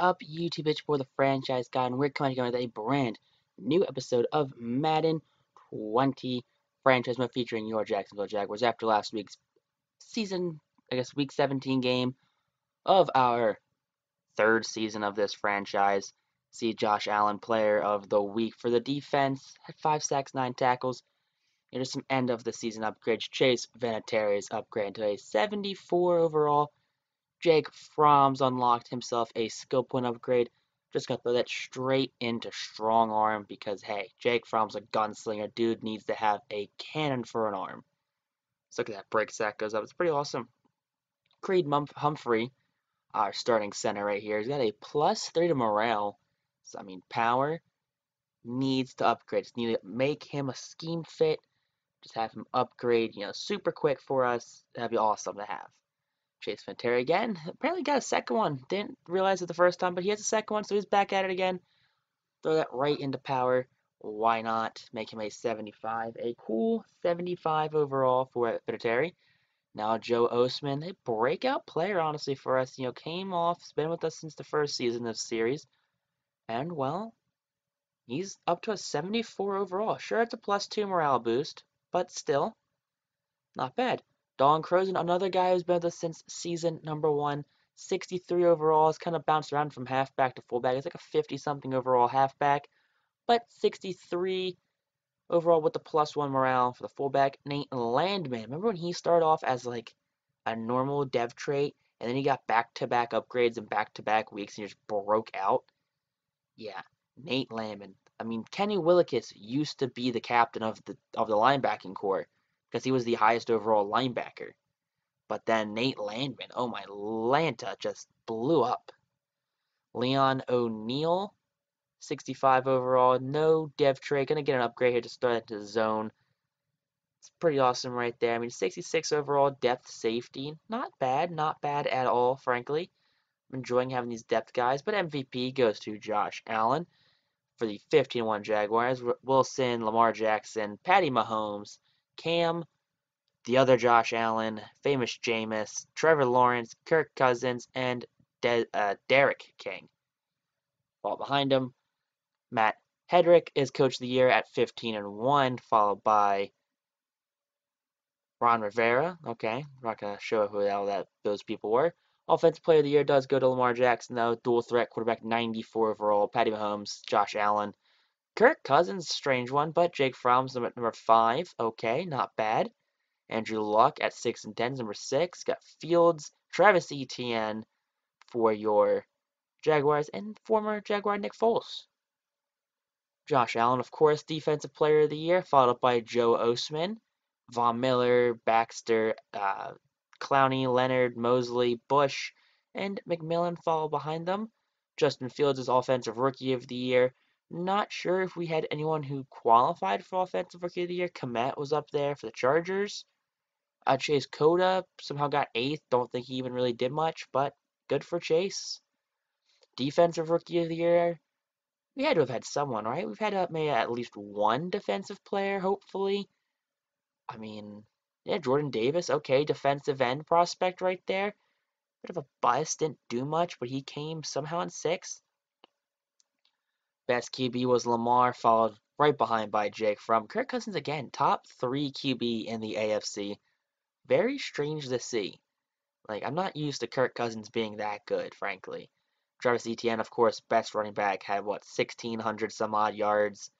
up, YouTube? It's for the franchise guy, and we're coming with a brand new episode of Madden 20 franchise mode featuring your Jacksonville Jaguars after last week's season, week 17 game of our third season of this franchise. See Josh Allen, player of the week for the defense, had 5 sacks, 9 tackles. Here's some end of the season upgrades. Chase Vinatieri's upgrade to a 74 overall. Jake Fromm's unlocked himself a skill point upgrade. Just gonna throw that straight into strong arm because hey, Jake Fromm's a gunslinger. Dude needs to have a cannon for an arm. So look at that break sack goes up. It's pretty awesome. Creed Humphrey, our starting center right here, he's got a +3 to morale. So I mean, power needs to upgrade. Just need to make him a scheme fit. Just have him upgrade, super quick for us. That'd be awesome to have. Chase Vinatieri again. Apparently got a second one. Didn't realize it the first time, but he has a second one, so he's back at it again. Throw that right into power. Why not? Make him a 75. A cool 75 overall for Vinatieri. Now Joe Osman, a breakout player, honestly, for us. Came off, has been with us since the first season of the series. And, well, he's up to a 74 overall. Sure, it's a +2 morale boost, but still, not bad. Don Crozen, another guy who's been with us since season number 1. 63 overall. Has kind of bounced around from halfback to fullback. It's like a 50-something overall halfback, but 63 overall with the +1 morale for the fullback. Nate Landman. Remember when he started off as like a normal dev trait, and then he got back-to-back upgrades and back-to-back weeks, and he just broke out? Yeah, Nate Landman. I mean, Kenny Willekes used to be the captain of the linebacking core because he was the highest overall linebacker. But then Nate Landman, oh my Lanta, just blew up. Leon O'Neal, 65 overall, no dev trait, gonna get an upgrade here to start into zone. It's pretty awesome right there. I mean, 66 overall, depth safety, not bad at all, frankly. I'm enjoying having these depth guys, but MVP goes to Josh Allen for the 15-1 Jaguars. Wilson, Lamar Jackson, Patty Mahomes, Cam, the other Josh Allen, famous Jameis, Trevor Lawrence, Kirk Cousins, and Derek King. While behind him, Matt Hedrick is Coach of the Year at 15-1, followed by Ron Rivera. Okay, I'm not going to show who the hell those people were. Offensive Player of the Year does go to Lamar Jackson, though. Dual threat quarterback, 94 overall. Patty Mahomes, Josh Allen. Kirk Cousins, strange one, but Jake Fromm's number 5. Okay, not bad. Andrew Luck at 6 and 10 number 6. Got Fields, Travis Etienne for your Jaguars, and former Jaguar Nick Foles. Josh Allen, of course, Defensive Player of the Year, followed up by Joe Osman, Von Miller, Baxter, Clowney, Leonard, Mosley, Bush, and McMillan follow behind them. Justin Fields is Offensive Rookie of the Year. Not sure if we had anyone who qualified for Offensive Rookie of the Year. Komet was up there for the Chargers. Chase Cota somehow got 8th. Don't think he even really did much, but good for Chase. Defensive Rookie of the Year. We had to have had someone, right? We've had maybe at least one defensive player, hopefully. I mean, yeah, Jordan Davis, okay, defensive end prospect right there. Bit of a bust, didn't do much, but he came somehow in 6th. Best QB was Lamar, followed right behind by Jake Fromm. Kirk Cousins again, top 3 QB in the AFC. Very strange to see. Like, I'm not used to Kirk Cousins being that good, frankly. Travis Etienne, of course, best running back, had 1,600 some odd yards,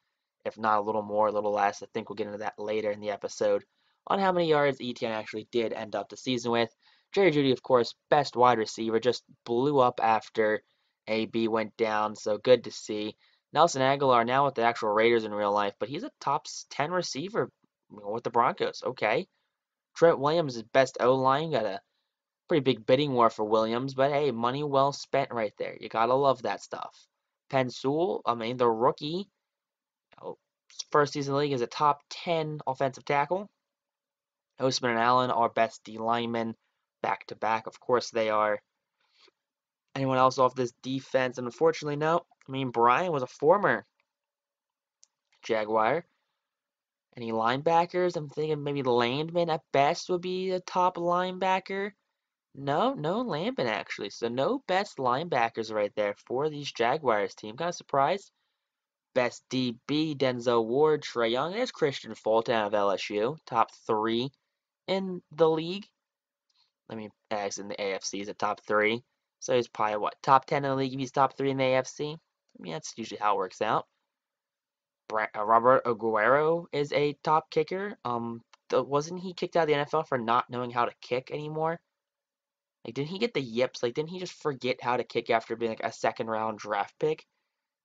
if not a little more, a little less. I think we'll get into that later in the episode on how many yards Etienne actually did end up the season with. Jerry Jeudy, of course, best wide receiver, just blew up after AB went down, so good to see. Nelson Aguilar now with the actual Raiders in real life, but he's a top 10 receiver with the Broncos. Okay. Trent Williams is best O-line, got a pretty big bidding war for Williams, but hey, money well spent right there. You gotta love that stuff. Penn Sewell, I mean, the rookie, first season in the league, is a top 10 offensive tackle. Osman and Allen are best D linemen, back to back. Of course they are. Anyone else off this defense? And unfortunately, no. I mean, Brian was a former Jaguar. Any linebackers? I'm thinking maybe Landman at best would be a top linebacker. No Lambin actually. So no best linebackers right there for these Jaguars team. Kind of surprised. Best DB, Denzel Ward, Trey Young. There's Christian Fulton out of LSU. Top 3 in the league. I mean, as in the AFC, he's a top 3. So he's probably what, top 10 in the league if he's top 3 in the AFC? I mean, that's usually how it works out. Robert Aguero is a top kicker. Wasn't he kicked out of the NFL for not knowing how to kick anymore? Like, didn't he get the yips? Like, didn't he just forget how to kick after being like a second round draft pick?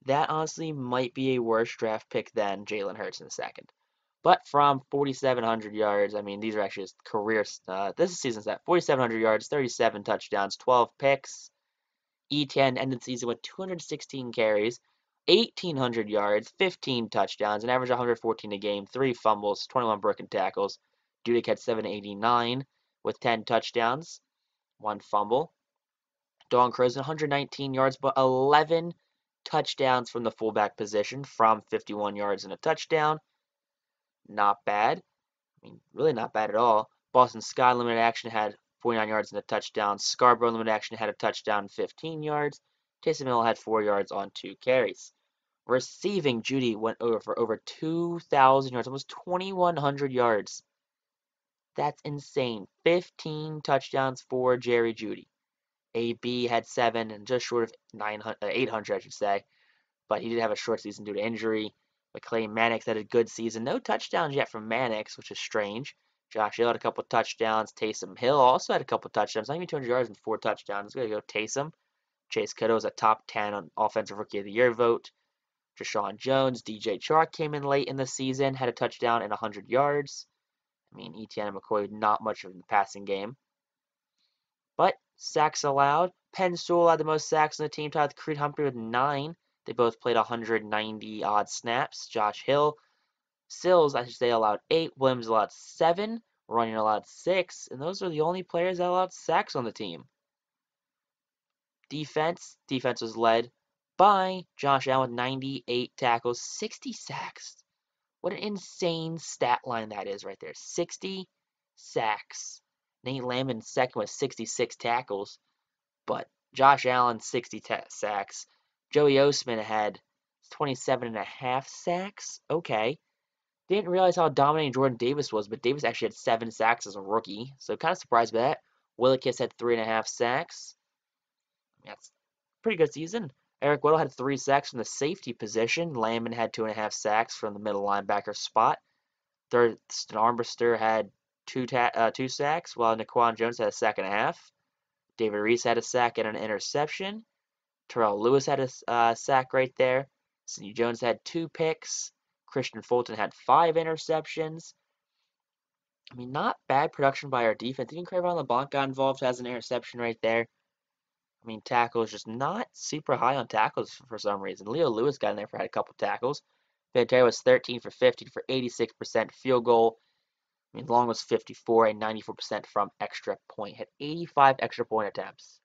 That honestly might be a worse draft pick than Jalen Hurts in the second. But from 4,700 yards, I mean, these are actually his career. This is season stat: 4,700 yards, 37 touchdowns, 12 picks. E10 ended the season with 216 carries, 1,800 yards, 15 touchdowns, an average of 114 a game, 3 fumbles, 21 broken tackles. Dudek had 789 with 10 touchdowns, 1 fumble. Dawn Crozen 119 yards, but 11 touchdowns from the fullback position from 51 yards and a touchdown. Not bad. I mean, really not bad at all. Boston Scott limited action had 49 yards and a touchdown. Scarborough limited action had a touchdown and 15 yards. Taysom Hill had 4 yards on 2 carries. Receiving, Judy went over for over 2,000 yards, almost 2,100 yards. That's insane. 15 touchdowns for Jerry Jeudy. AB had 7 and just short of 800, I should say. But he did have a short season due to injury. McClain Mannix had a good season. No touchdowns yet from Mannix, which is strange. Josh Hill had a couple touchdowns. Taysom Hill also had a couple touchdowns. Not even 200 yards and 4 touchdowns. It's going to go Taysom. Chase Kittle was a top 10 on Offensive Rookie of the Year vote. Deshaun Jones, DJ Chark came in late in the season, had a touchdown and 100 yards. I mean, Etienne and McCoy, not much of the passing game. But sacks allowed. Penn Sewell had the most sacks on the team, tied with Creed Humphrey with 9. They both played 190 odd snaps. Sills, I should say, allowed 8. Williams allowed 7. Runyon allowed 6. And those are the only players that allowed sacks on the team. Defense was led by Josh Allen with 98 tackles, 60 sacks. What an insane stat line that is right there. 60 sacks. Nate Landman second with 66 tackles. But Josh Allen, 60 sacks. Joey Osman had 27.5 sacks. Okay. Didn't realize how dominating Jordan Davis was, but Davis actually had 7 sacks as a rookie. So kind of surprised by that. Willikis had 3.5 sacks. That's a pretty good season. Eric Weddle had 3 sacks from the safety position. Landman had 2.5 sacks from the middle linebacker spot. Third, Armbrister had 2 sacks, while Naquan Jones had a sack and a half. David Reese had a sack and an interception. Terrell Lewis had a sack right there. Sidney Jones had 2 picks. Christian Fulton had 5 interceptions. I mean, not bad production by our defense. Even Crayvon LeBlanc got involved, has an interception right there. I mean, tackles just not super high on tackles for some reason. Leo Lewis got in there for had a couple tackles. Vinatieri was 13 for 50 for 86% field goal. I mean, Long was 54 and 94% from extra point. Had 85 extra point attempts.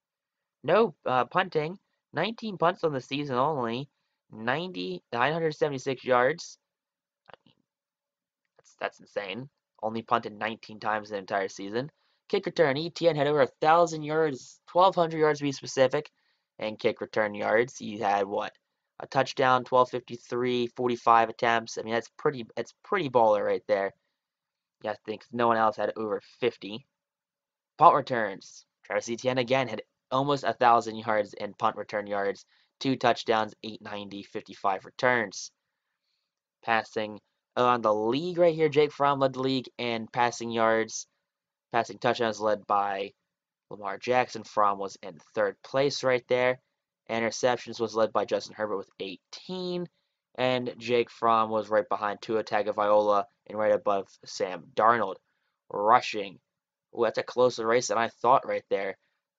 No punting. 19 punts on the season only. 976 yards. I mean, that's insane. Only punted 19 times in the entire season. Kick return, ETN had over 1,000 yards, 1,200 yards to be specific, and kick return yards. He had what? A touchdown, 1,253, 45 attempts. I mean, that's pretty baller right there. You have to think no one else had over 50. Punt returns. Travis Etienne again had almost 1,000 yards in punt return yards, 2 touchdowns, 890, 55 returns. Passing on the league right here, Jake Fromm led the league in passing yards. Passing touchdowns led by Lamar Jackson. Fromm was in 3rd place right there. Interceptions was led by Justin Herbert with 18. And Jake Fromm was right behind Tua Tagovailoa and right above Sam Darnold. Rushing. Ooh, that's a closer race than I thought right there.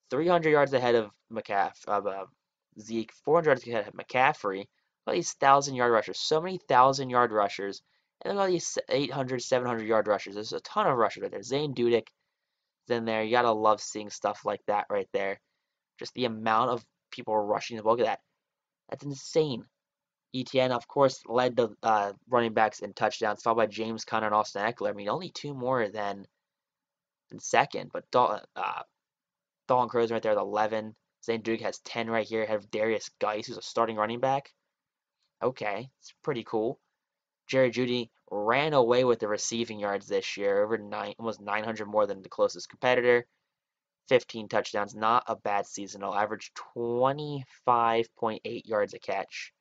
300 yards ahead of Zeke. 400 yards ahead of McCaffrey. All these 1,000-yard rushers. So many 1,000-yard rushers. And all these 800, 700-yard rushers. There's a ton of rushers right there. Zane Dudek in there. You gotta love seeing stuff like that right there. Just the amount of people rushing the ball. Look at that. That's insane. ETN, of course, led the running backs in touchdowns, followed by James Conner and Austin Eckler. I mean, only 2 more than second, but Dalton Crow's right there at 11. Zane Duke has 10 right here ahead of Darius Geis, who's a starting running back. Okay, it's pretty cool. Jerry Jeudy ran away with the receiving yards this year, almost 900 more than the closest competitor. 15 touchdowns, not a bad seasonal. Average 25.8 yards a catch.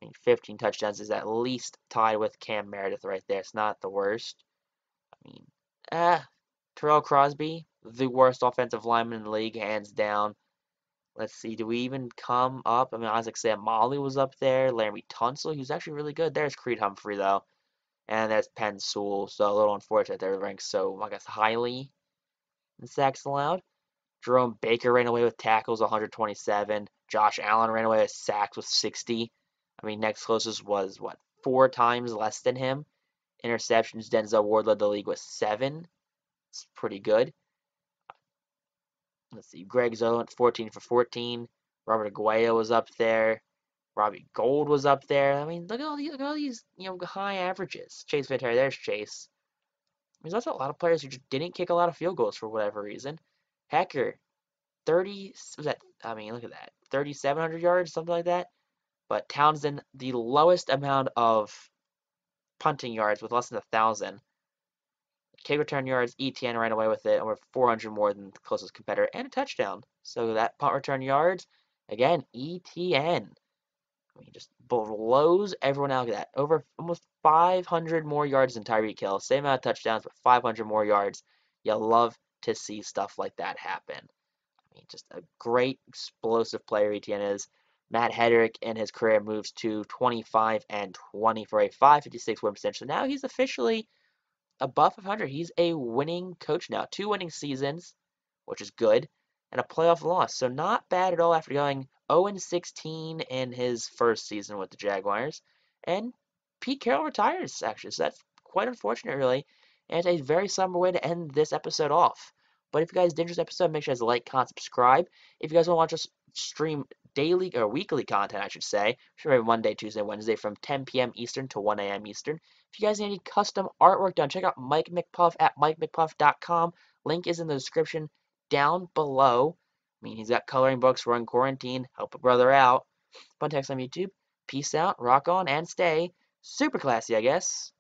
I mean, 15 touchdowns is at least tied with Cam Meredith right there. It's not the worst. I mean, Terrell Crosby, the worst offensive lineman in the league, hands down. Let's see, do we even come up? I mean, Isaac Sam Molly was up there. Laremy Tunsil, who's actually really good. There's Creed Humphrey, though. And there's Penn Sewell, so a little unfortunate they're ranked so, I guess, highly in sacks allowed. Jerome Baker ran away with tackles, 127. Josh Allen ran away with sacks with 60. I mean, next closest was, what, 4 times less than him? Interceptions, Denzel Ward led the league with 7. It's pretty good. Let's see, Greg Zoe 14 for 14. Robert Aguayo was up there. Robbie Gould was up there. I mean, look at all these, high averages. Chase Viteri, there's Chase. There's also a lot of players who just didn't kick a lot of field goals for whatever reason. Hecker, 30, was that, I mean, look at that. 3,700 yards, something like that. But Townsend, the lowest amount of punting yards with less than 1,000. Kick return yards, ETN ran away with it, over 400 more than the closest competitor, and a touchdown. So that punt return yards, again, ETN. I mean, just blows everyone out of that. Over almost 500 more yards than Tyreek Hill. Same amount of touchdowns, but 500 more yards. You love to see stuff like that happen. I mean, just a great explosive player ETN is. Matt Hedrick in his career moves to 25 and 20 for a 556 win percentage. So now he's officially above 500. He's a winning coach now. 2 winning seasons, which is good, and a playoff loss. So not bad at all after going 0-16 in his first season with the Jaguars. And Pete Carroll retires, actually. So that's quite unfortunate, really. And it's a very somber way to end this episode off. But if you guys did enjoy this episode, make sure you guys like, comment, subscribe. If you guys want to watch us stream daily or weekly content, I should say, sure, every Monday, Tuesday, Wednesday from 10 p.m. Eastern to 1 a.m. Eastern. If you guys need any custom artwork done, check out Mike McPuff at MikeMcPuff.com. Link is in the description down below. I mean, he's got coloring books. We're in quarantine. Help a brother out. Fun text on YouTube. Peace out, rock on, and stay super classy, I guess.